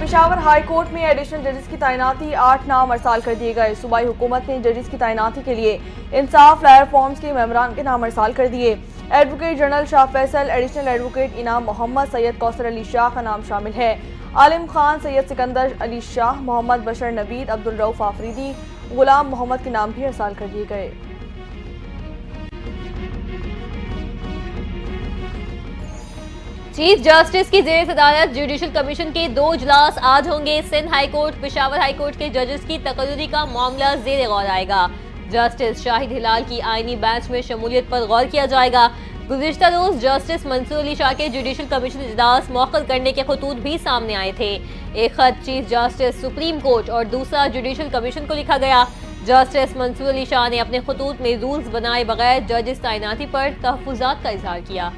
Peshawar high court में additional जजेस की तैनाती 8 नाम अरसाल कर दिए गए। सूबाई हुकूमत ने जजेस की तैनाती के लिए इंसाफ लायर फॉर्म्स के मेमोरान के नाम अरसाल कर दिए। Advocate general Shah Faisal, additional advocate इनाम मोहम्मद, सैयद कौसर अली शाह का नाम शामिल है। आलिम खान, सैयद सिकंदर अली शाह, मोहम्मद बशर नबीद, अब्दुल रऊफ आफरीदी, गुलाम मोहम्मद के नाम भी अरसाल कर दिए गए। चीफ जस्टिस की जेर सदारत जुडिशल कमीशन के 2 इजलास आज होंगे। Sindh high court, Peshawar high court के जजेस की तकर्रुरी का मामला जेर गौर आएगा। जस्टिस शाहिद हिलाल की आईनी बेंच में शमूलियत पर गौर किया जाएगा। गुज़िश्ता रोज जस्टिस मंसूर अली शाह के जुडिशल कमीशन इजलास मौखर करने के खतूत भी सामने आए थे। एक खत चीफ जस्टिस सुप्रीम कोर्ट और दूसरा जुडिशल कमीशन को लिखा गया। जस्टिस मंसूर अली शाह ने अपने खतूत में रूल्स बनाए बगैर जजेस तैनाती पर तहफ़्फ़ुज़ात का इजहार किया।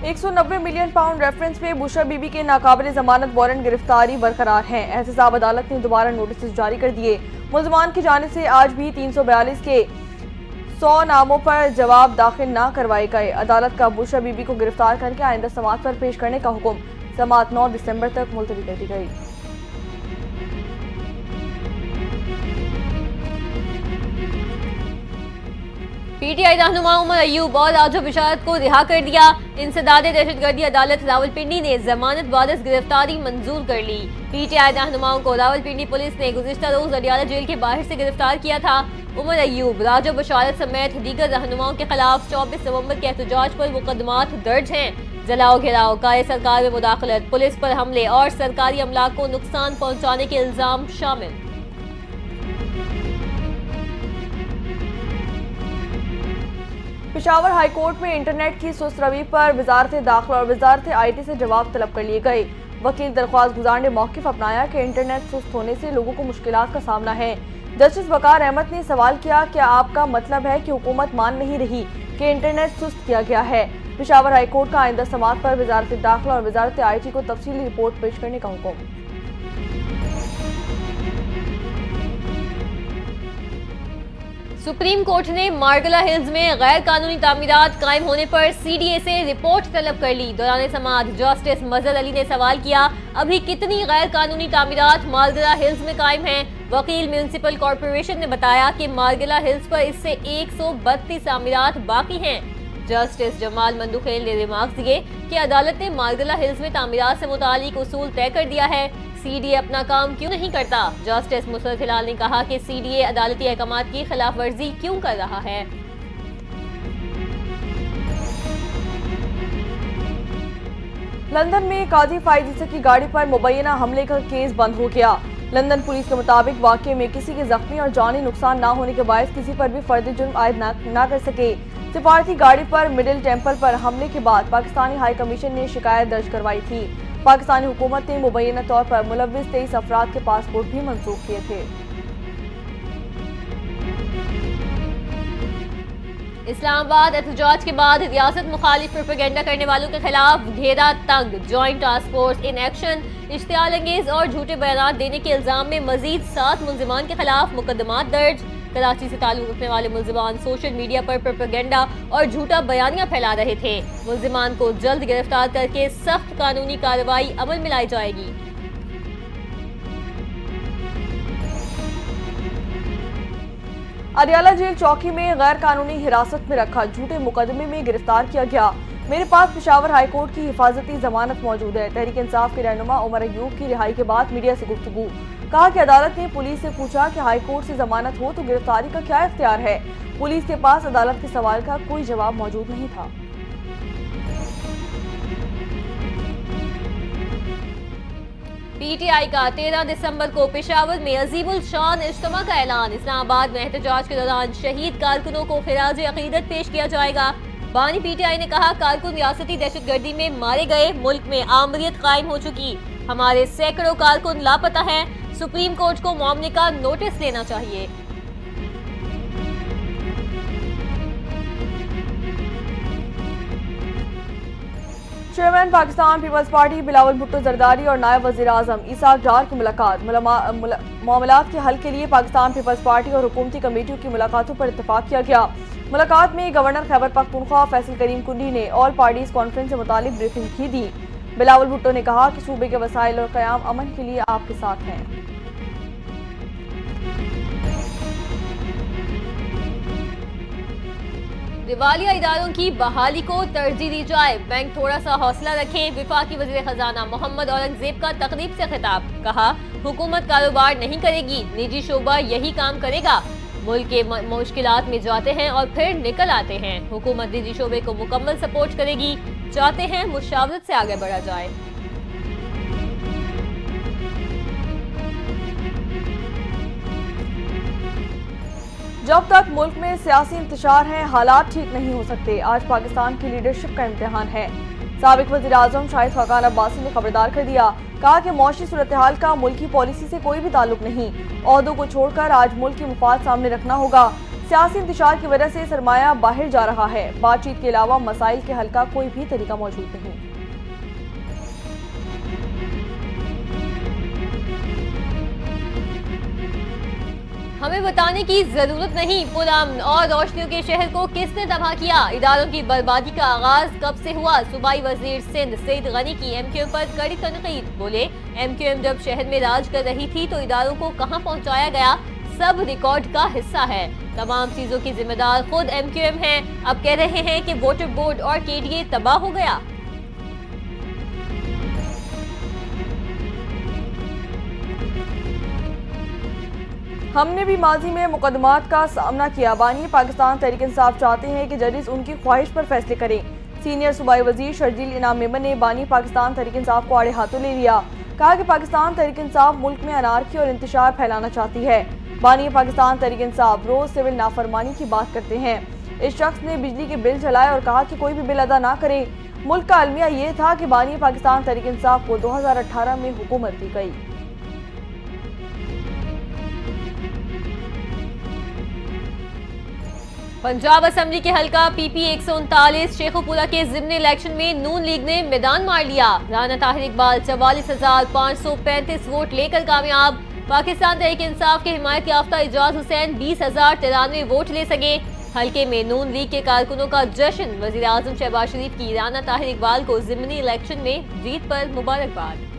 190 मिलियन पाउंड रेफरेंस पे बुशरा बीबी के नाकाबिल जमानत वारंट गिरफ्तारी बरकरार है। एहतसाब अदालत ने दोबारा नोटिस जारी कर दिए। मुल्ज़मान की जानिब से आज भी 342 के 100 नामों पर जवाब दाखिल न करवाए गए। अदालत का बुशरा बीबी को गिरफ्तार करके आइंदा समाअत पर पेश करने का हुक्म समाअत 9 दिसंबर तक मुलतवी कर दी गई। पीटीआई रहनुमा उमर अयूब और राजो बिशारत को रिहा कर दिया। इंसदाद दहशतगर्दी अदालत रावलपिंडी ने जमानत वारिस गिरफ्तारी मंजूर कर ली। पीटीआई रहनुमाओं को रावलपिंडी पुलिस ने गुज़िश्ता रोज अडियाला जेल के बाहर से गिरफ्तार किया था। उमर अयूब, राजो बिशारत समेत दीगर रहनुमाओं के खिलाफ 24 नवंबर के एहतजाज पर मुकदमात दर्ज हैं। जलाओ घेराव, कार्य सरकार में मुदाखलत, पुलिस पर हमले और सरकारी अमलाक को नुकसान पहुँचाने के इल्जाम शामिल। पेशावर हाई कोर्ट में इंटरनेट की सुस्त रवि पर वजारत दाखिला और वजारत IT से जवाब तलब कर लिए गए। वकील दरख्वास्त गुजार ने मौक़िफ़ अपनाया कि इंटरनेट सुस्त होने से लोगों को मुश्किलात का सामना है। जस्टिस वकार अहमद ने सवाल किया, क्या आपका मतलब है कि हुकूमत मान नहीं रही कि इंटरनेट सुस्त किया गया है? पेशावर हाई कोर्ट का आइंदा समाअत पर वजारत दाखिला और वजारत IT को तफसीली रिपोर्ट पेश करने का हुक्म। सुप्रीम कोर्ट ने मार्गला हिल्स में गैर कानूनी तामीरात कायम होने पर CDA से रिपोर्ट तलब कर ली। दौरान समाअत जस्टिस मजहर अली ने सवाल किया, अभी कितनी गैर कानूनी तामीरात मार्गला हिल्स में कायम हैं? वकील म्यूनिसिपल कॉरपोरेशन ने बताया कि मार्गला हिल्स पर इससे 132 तामीरात बाकी हैं। जस्टिस जमाल मंदुखेल ने रिमार्क्स दिए कि अदालत ने मार्गला हिल्स में तामीरात से मुतालिक उसूल तय कर दिया है। CDA अपना काम क्यों नहीं करता? जस्टिस मुसरत हिलाल ने कहा कि CDA अदालती अहकामात की खिलाफ वर्जी क्यों कर रहा है। लंदन में काजी फाइजिसा की गाड़ी पर मुबैना हमले का केस बंद हो गया। लंदन पुलिस के मुताबिक वाकये में किसी के जख्मी और जानी नुकसान न होने के बायस किसी पर भी फर्द जुर्म आयद न कर सके। सिफारती गाड़ी पर मिडिल टेम्पल पर हमले के बाद पाकिस्तानी हाई कमीशन ने शिकायत दर्ज करवाई थी। पाकिस्तानी हुकूमत ने मुबैना तौर पर मुलव्विस 23 अफराद के पासपोर्ट भी मंसूख किए थे। इस्लामाबाद एहतजाज के बाद रियासत मुखालिफ प्रोपेगेंडा करने वालों के खिलाफ घेरा तंग, joint task force in action. इश्तियाल अंगेज और झूठे बयान देने के इल्जाम में मजीद 7 मुल्जिमान के खिलाफ मुकदमात दर्ज। कराची से ताल्लुक रखने वाले मुल्जिमान सोशल मीडिया पर प्रोपेगेंडा और झूठा बयानियां फैला रहे थे। मुल्जिमान को जल्द गिरफ्तार करके सख्त कानूनी कार्रवाई अमल में लाई जाएगी। अडियाला जेल चौकी में गैर कानूनी हिरासत में रखा, झूठे मुकदमे में गिरफ्तार किया गया। मेरे पास पेशावर हाई कोर्ट की हिफाजती जमानत मौजूद है। तहरीक इंसाफ के रहनुमा उमर अयूब की रिहाई के बाद मीडिया से गुफ्तगू। कहा कि अदालत ने पुलिस से पूछा कि हाई कोर्ट से जमानत हो तो गिरफ्तारी का क्या इख्तियार है। पुलिस के पास अदालत के सवाल का कोई जवाब मौजूद नहीं था। PTI का 13 दिसंबर को पेशावर में अजीमुल शान इज्तिमा का ऐलान। इस्लामाबाद में एहतजाज के दौरान शहीद कारकुनों को खिराज अकीदत पेश किया जाएगा। बानी PTI ने कहा, कारकुन रियासती दहशतगर्दी में मारे गए, मुल्क में आमरीत कायम हो चुकी, हमारे सैकड़ों कारकुन लापता हैं। सुप्रीम कोर्ट को मामले का नोटिस लेना चाहिए। चेयरमैन पाकिस्तान पीपल्स पार्टी बिलावल भुट्टो जरदारी और नायब वजीर आजम इसाक डार की मुलाकात। मामलात के हल के लिए पाकिस्तान पीपल्स पार्टी और हुकूमती कमेटियों की मुलाकातों पर इत्तफाक किया गया। मुलाकात में गवर्नर खैबर पख्तूनख्वा फैसल करीम कुंडी ने ऑल पार्टीज कॉन्फ्रेंस से मुतालिक ब्रीफिंग की थी। बिलावल भुट्टो ने कहा कि सूबे के वसाइल और क़याम अमन के लिए आपके साथ हैं। दिवालिया इदारों की बहाली को तरजीह दी जाए, बैंक थोड़ा सा हौसला रखें। वफाकी वज़ीर खजाना मोहम्मद औरंगजेब का तकरीब से खिताब, कहा हुकूमत कारोबार नहीं करेगी, निजी शोबा यही काम करेगा। मुल्क के मुश्किलात में जाते हैं और फिर निकल आते हैं। हुकूमत निजी शोबे को मुकम्मल सपोर्ट करेगी, चाहते हैं मुशावरत से आगे बढ़ा जाए। जब तक मुल्क में सियासी इंतशार है, हालात ठीक नहीं हो सकते। आज पाकिस्तान की लीडरशिप का इम्तिहान है। साबिक वज़ीर आज़म शाहिद खाकान अब्बासी ने खबरदार कर दिया, कहा कि मौशी सूरत हाल का मुल्की पॉलिसी से कोई भी ताल्लुक नहीं। ओहदों को छोड़कर आज मुल्क की मुफाद सामने रखना होगा। सियासी इंतशार की वजह से सरमाया बाहर जा रहा है। बातचीत के अलावा मसाइल के हल का कोई भी तरीका मौजूद नहीं। हमें बताने की जरूरत नहीं, पुरअमन और रोशनियों के शहर को किसने तबाह किया। इदारों की बर्बादी का आगाज कब से हुआ। सूबाई वजीर सिंध सईद गनी की एमक्यूएम पर कड़ी तनकीद, बोले एमक्यूएम जब शहर में राज कर रही थी तो इदारों को कहां पहुंचाया गया, सब रिकॉर्ड का हिस्सा है। तमाम चीजों की जिम्मेदार खुद एमक्यूएम है। अब कह रहे हैं कि वोटर बोर्ड और केडीए तबाह हो गया। हमने भी माजी में मुकदमात का सामना किया। बानी पाकिस्तान तहरीक इंसाफ चाहते हैं कि जजेस उनकी ख्वाहिश पर फैसले करें। सीनियर सूबाई वजीर शर्जील इनाम मेमन ने बानी पाकिस्तान तहरीक इंसाफ को आड़े हाथों ले लिया। कहा कि पाकिस्तान तहरीक इंसाफ मुल्क में अनारकी और इंतशार फैलाना चाहती है। बानी पाकिस्तान तहरीक इंसाफ रोज सिविल नाफरमानी की बात करते हैं। इस शख्स ने बिजली के बिल चलाए और कहा कि कोई भी बिल अदा ना करे। मुल्क का अलमिया ये था कि बानी पाकिस्तान तहरीक इंसाफ को 2018 में हुकूमत दी गई। पंजाब असेंबली के हल्का पीपी 139 शेखुपुरा के जिमनी इलेक्शन में नून लीग ने मैदान मार लिया। राना ताहिर इकबाल 44,535 वोट लेकर कामयाब। पाकिस्तान तहरीक इंसाफ के हिमायत याफ्ता इजाज हुसैन 20,093 वोट ले सके। हल्के में नून लीग के कारकुनों का जश्न। वजीर आजम शहबाज शरीफ की राना ताहिर इकबाल को जिमनी इलेक्शन में जीत पर मुबारकबाद।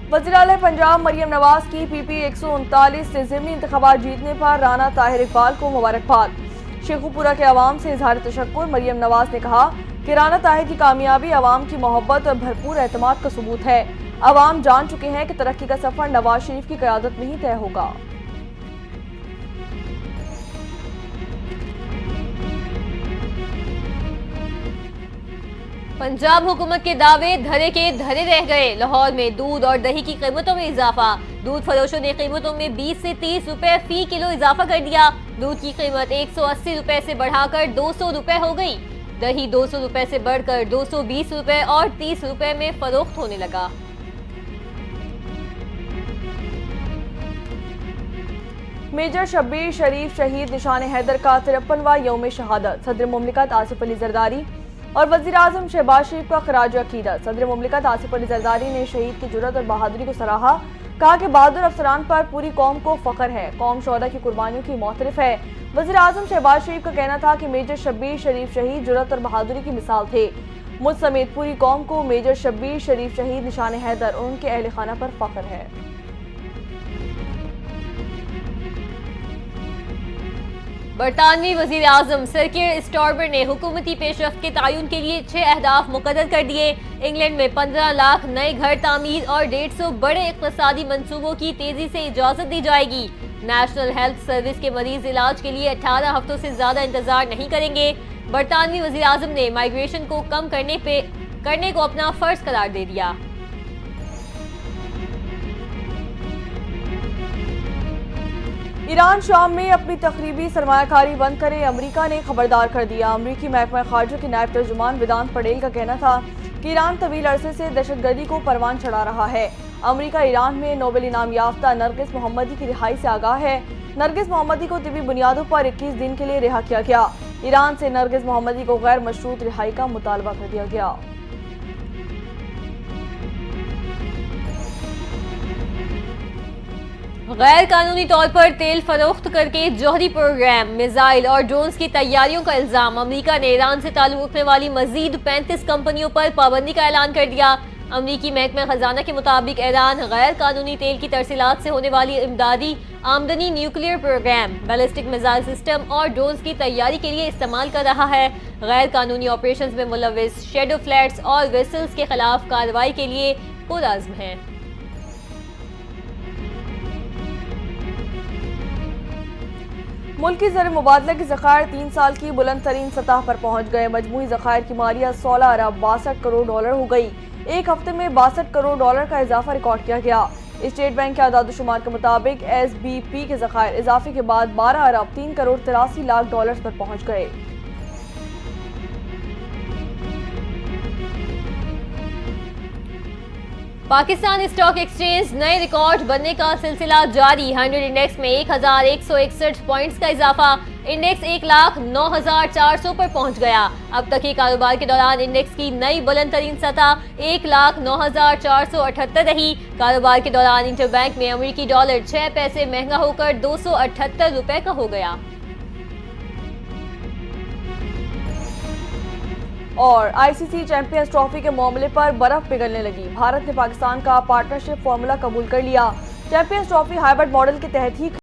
वज़ीर-ए-आला पंजाब मरियम नवाज की पीपी 139 से ज़िमनी इंतखाबात जीतने पर राना ताहिर इकबाल को मुबारकबाद। शेखुपुरा के अवाम से इजहार तशक्कुर। मरियम नवाज ने कहा कि राना ताहिर की कामयाबी अवाम की मोहब्बत और भरपूर एतमाद का सबूत है। अवाम जान चुके हैं कि तरक्की का सफर नवाज शरीफ की क़यादत में ही तय होगा। पंजाब हुकूमत के दावे धरे के धरे रह गए। लाहौर में दूध और दही की कीमतों में इजाफा। दूध फरोशों ने कीमतों में 20 से 30 रुपए फी किलो इजाफा कर दिया। दूध की कीमत 180 रुपए से बढ़ाकर 200 रुपए हो गई। दही 200 रुपए से बढ़कर 220 रुपए और 30 रुपए में फरोख्त होने लगा। मेजर शब्बीर शरीफ शहीद निशान हैदर का 53वां यौम शहादत। सदर मुमलिकत आसिफ अली जरदारी और वज़ीर आज़म शहबाज शरीफ का खराज अकीदत। सदर मुमलिकत आसिफ अली जरदारी ने शहीद की जुर्रत और बहादुरी को सराहा। कहा कि बहादुर अफसरान पर पूरी कौम को फख्र है। कौम शोहदा की कुर्बानियों की मोतरफ है। वज़ीर आज़म शहबाज शरीफ का कहना था कि मेजर शब्बीर शरीफ शहीद जुर्रत और बहादुरी की मिसाल थे। मुझ समेत पूरी कौम को मेजर शब्बीर शरीफ शहीद निशान हैदर और उनके अहल खाना पर फख्र है। बरतानवी वजीर आजम सर कीर स्टारमर ने हुकूमती पेशरफ्त के तयन के लिए 6 अहदाफ मुकर्रर कर दिए। इंग्लैंड में 15 लाख नए घर तामीर और 150 बड़े इक़्तिसादी मंसूबों की तेजी से इजाजत दी जाएगी। नेशनल हेल्थ सर्विस के मरीज इलाज के लिए 18 हफ्तों से ज्यादा इंतजार नहीं करेंगे। बरतानवी वजीर आजम ने माइग्रेशन को कम करने को अपना फर्ज करार दे दिया। ईरान शाम में अपनी तकरीबी सरमायाकारी बंद करे, अमरीका ने खबरदार कर दिया। अमरीकी महकमा खारजा के नायब तर्जुमान वेदांत पटेल का कहना था कि ईरान तवील अरसे से दहशतगर्दी को परवान चढ़ा रहा है। अमरीका ईरान में नोबेल इनाम याफ्ता नरगिस मोहम्मदी की रिहाई से आगाह है। नरगिस मोहम्मदी को तिबी बुनियादों पर 21 दिन के लिए रिहा किया गया। ईरान से नरगिस मोहम्मदी को गैर मशरूत रिहाई का मुतालबा कर दिया गया। गैर कानूनी तौर पर तेल फरोख्त करके जौहरी प्रोग्राम, मिसाइल और ड्रोन्स की तैयारियों का इल्जाम। अमेरिका ने ईरान से ताल्लुक रखने वाली मजीद 35 कंपनियों पर पाबंदी का ऐलान कर दिया। अमरीकी महकमा खजाना के मुताबिक ईरान गैर कानूनी तेल की तरसीलात से होने वाली इमदादी आमदनी nuclear program, ballistic missile system और ड्रोन्स की तैयारी के लिए इस्तेमाल कर रहा है। गैर कानूनी ऑपरेशंस में मुलविस शेडो फ्लैट्स और वेसल्स के खिलाफ कार्रवाई के लिए पुरअज़्म है। मुल्की ज़र मुबादला के ज़खायर 3 साल की बुलंद तरीन सतह पर पहुँच गए। मजमूई ज़खायर की मालिया 16 अरब 62 करोड़ डॉलर हो गई। एक हफ्ते में 62 करोड़ डॉलर का इजाफा रिकॉर्ड किया गया। स्टेट बैंक के आदाद-ओ-शुमार के मुताबिक SBP के ज़खायर इजाफे के बाद 12 अरब 3 करोड़ 83 लाख डॉलर पर पहुँच गए। पाकिस्तान स्टॉक एक्सचेंज नए रिकॉर्ड बनने का सिलसिला जारी। 100 इंडेक्स में 1161 पॉइंट्स का इजाफा। इंडेक्स 1,09,400 पर पहुंच गया। अब तक के कारोबार के दौरान इंडेक्स की नई बुलंद तरीन सतह 1,09,478 रही। कारोबार के दौरान इंटरबैंक में अमेरिकी डॉलर 6 पैसे महंगा होकर 278 रुपए का हो गया। और ICC चैंपियंस ट्रॉफी के मामले पर बर्फ पिघलने लगी। भारत ने पाकिस्तान का पार्टनरशिप फॉर्मूला कबूल कर लिया। चैंपियंस ट्रॉफी हाइब्रिड मॉडल के तहत ही